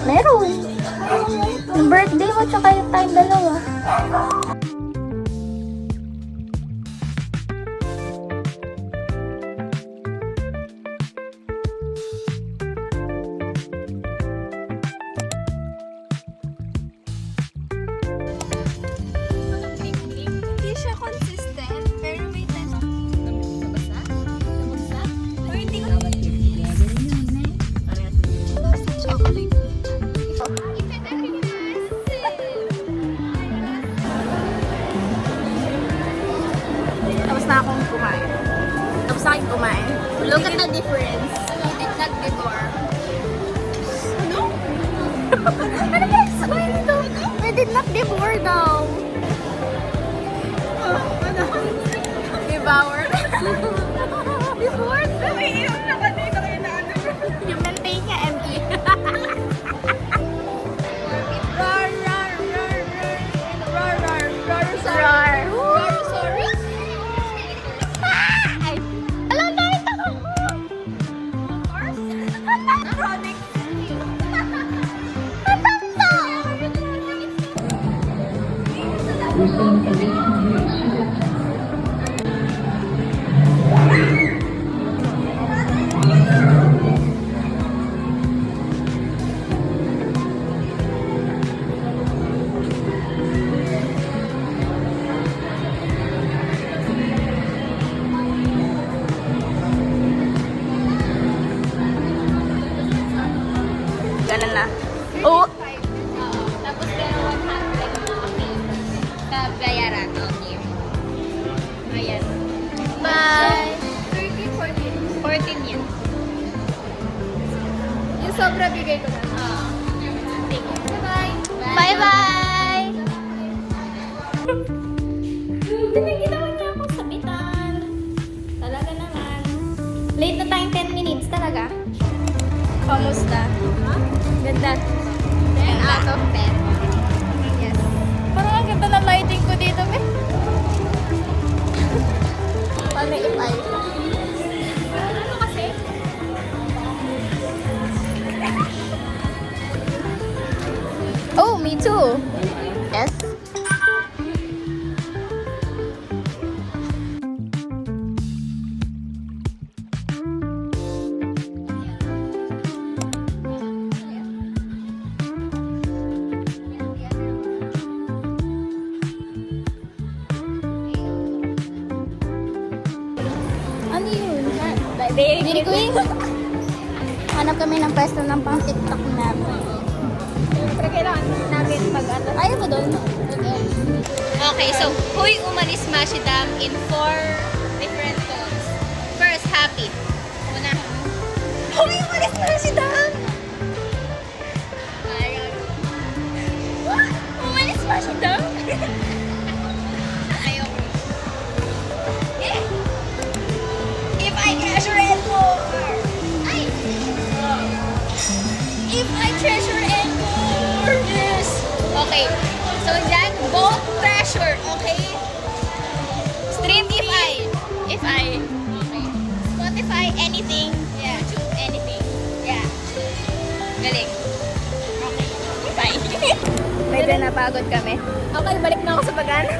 Meron. Yung birthday mo tsaka yung tayong dalawa. Hindi siya consistent, pero may time. Nabasa? Or hindi ko basta chocolate. Tapos na akong kumain. Tapos na akong kumain. Look at the difference. You did not before. Ano ba sabihin ito? I did not devour daw. Devour? Devour? Yung maintain niya, ME. Roar. Sorry? Ay! Alam na ito! Ganun na. Oh! Tapos pero 100 na bayaran. Okay. Ayan. Bye! 13, 14. 14 yun. Yung sobra bigay ko na. Thank you. Bye-bye. Bye-bye! Ito na ginawa niya akong sabitan. Talaga naman. Late na tayong 10 minutes talaga. Kamusta? Ganda. 10 out of 10. Yes. Parang ang ganda ng lighting ko dito, eh. Paano i-file? Ano kasi? Oh, me too. Yes. Ano yun? Dairy Queen? Hanap kami ng pwesto ng pang TikTok namin. Pero kailangan namin mag-ano. Ayaw mo doon? Okay, so, Huy umalis Mashidam in 4 different tones. First, happy. Una. Huy umalis Mashidam! What? Umalis Mashidam? Ayoko. Eh! If I treasure and more! Ay! If I treasure and more! Yes! Okay. So, dyan, both treasure, okay? Stream if I. If I. Okay. Spotify, anything. Yeah, choose anything. Yeah. Galing. Okay. Bye. Medyo napagod kami. Okay, balik na ako sa pag-ano.